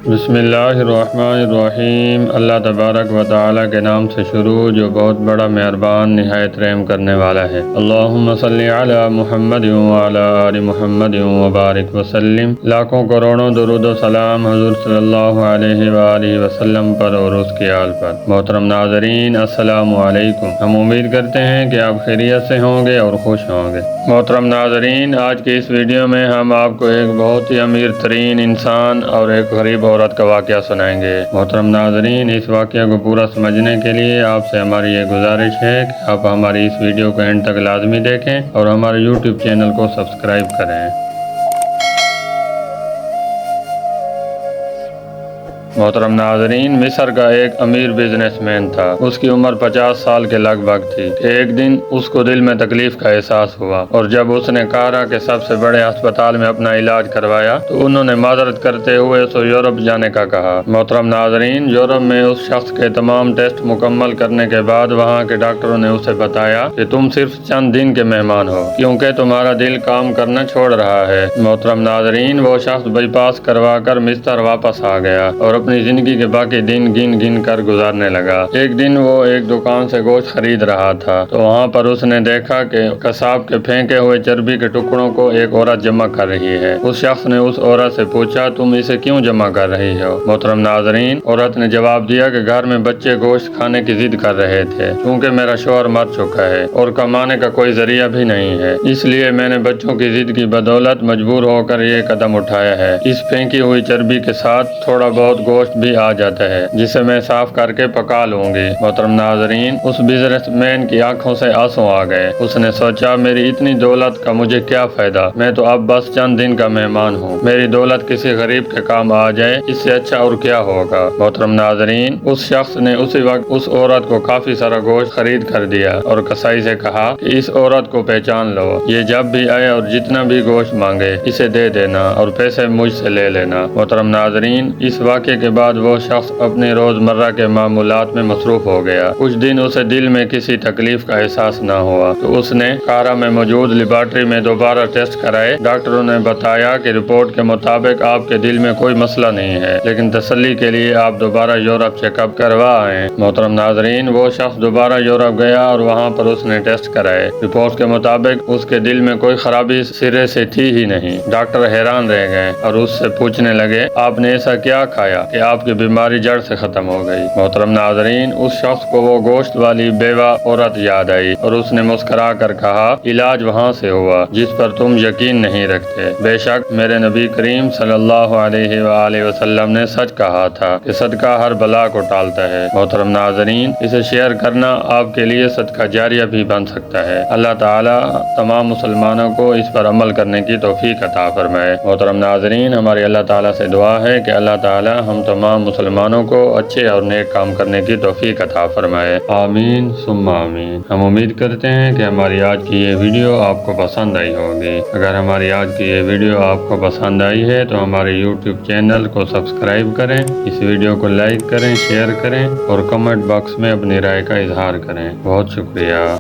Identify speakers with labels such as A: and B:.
A: بسم اللہ الرحمن الرحیم۔ اللہ تبارک و تعالیٰ کے نام سے شروع جو بہت بڑا مہربان نہایت رحم کرنے والا ہے۔ اللہم صلی علی محمد وعلی آل محمد وبارک وسلم۔ لاکھوں کروڑوں درود و سلام حضور صلی اللہ علیہ وآلہ وسلم پر اور اس کی آل پر۔ محترم ناظرین، السلام علیکم۔ ہم امید کرتے ہیں کہ آپ خیریت سے ہوں گے اور خوش ہوں گے۔ محترم ناظرین، آج کی اس ویڈیو میں ہم آپ کو ایک بہت ہی امیر ترین انسان اور ایک غریب عورت کا واقعہ سنائیں گے۔ محترم ناظرین، اس واقعہ کو پورا سمجھنے کے لیے آپ سے ہماری یہ گزارش ہے کہ آپ ہماری اس ویڈیو کو اینڈ تک لازمی دیکھیں اور ہمارے یوٹیوب چینل کو سبسکرائب کریں۔ محترم ناظرین، مصر کا ایک امیر بزنس مین تھا۔ اس کی عمر 50 سال کے لگ بھگ تھی کہ ایک دن اس کو دل میں تکلیف کا احساس ہوا، اور جب اس نے قاہرہ کے سب سے بڑے ہسپتال میں اپنا علاج کروایا تو انہوں نے معذرت کرتے ہوئے اسے یورپ جانے کا کہا۔ محترم ناظرین، یورپ میں اس شخص کے تمام ٹیسٹ مکمل کرنے کے بعد وہاں کے ڈاکٹروں نے اسے بتایا کہ تم صرف چند دن کے مہمان ہو، کیونکہ تمہارا دل کام کرنا چھوڑ رہا ہے۔ محترم ناظرین، وہ شخص بائی پاس کروا کر مصر واپس آ گیا اور اپنی زندگی کے باقی دن گن کر گزارنے لگا۔ ایک دن وہ ایک دکان سے گوشت خرید رہا تھا تو وہاں پر اس نے دیکھا کہ قصاب کے پھینکے ہوئے چربی کے ٹکڑوں کو ایک عورت جمع کر رہی ہے۔ اس شخص نے اس عورت سے پوچھا، تم اسے کیوں جمع کر رہی ہو؟ محترم ناظرین، عورت نے جواب دیا کہ گھر میں بچے گوشت کھانے کی ضد کر رہے تھے، چونکہ میرا شوہر مر چکا ہے اور کمانے کا کوئی ذریعہ بھی نہیں ہے، اس لیے میں نے بچوں کی ضد کی بدولت مجبور ہو کر یہ قدم اٹھایا ہے۔ اس پھینکی ہوئی چربی کے ساتھ تھوڑا بہت گوشت بھی آ جاتا ہے جسے میں صاف کر کے پکا لوں گی۔ محترم ناظرین، اس بزنس مین کی آنکھوں سے آنسو آ گئے۔ اس نے سوچا، میری اتنی دولت کا مجھے کیا فائدہ، میں تو اب بس چند دن کا مہمان ہوں، میری دولت کسی غریب کے کام آ جائے، اس سے اچھا اور کیا ہوگا۔ محترم ناظرین، اس شخص نے اسی وقت اس عورت کو کافی سارا گوشت خرید کر دیا اور کسائی سے کہا کہ اس عورت کو پہچان لو، یہ جب بھی آئے اور جتنا بھی گوشت مانگے اسے دے دینا اور پیسے مجھ سے لے لینا۔ محترم ناظرین، اس واقعے کے بعد وہ شخص اپنے روزمرہ کے معمولات میں مصروف ہو گیا۔ کچھ دن اسے دل میں کسی تکلیف کا احساس نہ ہوا تو اس نے قاہرہ میں موجود لیبارٹری میں دوبارہ ٹیسٹ کرائے۔ ڈاکٹروں نے بتایا کہ رپورٹ کے مطابق آپ کے دل میں کوئی مسئلہ نہیں ہے، لیکن تسلی کے لیے آپ دوبارہ یورپ چیک اپ کروا آئیں۔ محترم ناظرین، وہ شخص دوبارہ یورپ گیا اور وہاں پر اس نے ٹیسٹ کرائے۔ رپورٹ کے مطابق اس کے دل میں کوئی خرابی سرے سے تھی ہی نہیں۔ ڈاکٹر حیران رہ گئے اور اس سے پوچھنے لگے، آپ نے ایسا کیا کھایا کہ آپ کی بیماری جڑ سے ختم ہو گئی؟ محترم ناظرین، اس شخص کو وہ گوشت والی بیوہ عورت یاد آئی اور اس نے مسکرا کر کہا، علاج وہاں سے ہوا جس پر تم یقین نہیں رکھتے۔ بے شک میرے نبی کریم صلی اللہ علیہ وآلہ وسلم نے سچ کہا تھا کہ صدقہ ہر بلا کو ٹالتا ہے۔ محترم ناظرین، اسے شیئر کرنا آپ کے لیے صدقہ جاریہ بھی بن سکتا ہے۔ اللہ تعالی تمام مسلمانوں کو اس پر عمل کرنے کی توفیق عطا فرمائے۔ محترم ناظرین، ہماری اللہ تعالیٰ سے دعا ہے کہ اللہ تعالی ہم تمام مسلمانوں کو اچھے اور نیک کام کرنے کی توفیق عطا فرمائے۔ آمین ثم آمین۔ ہم امید کرتے ہیں کہ ہماری آج کی یہ ویڈیو آپ کو پسند آئی ہوگی۔ اگر ہماری آج کی یہ ویڈیو آپ کو پسند آئی ہے تو ہمارے یوٹیوب چینل کو سبسکرائب کریں، اس ویڈیو کو لائک کریں، شیئر کریں اور کمنٹ باکس میں اپنی رائے کا اظہار کریں۔ بہت شکریہ۔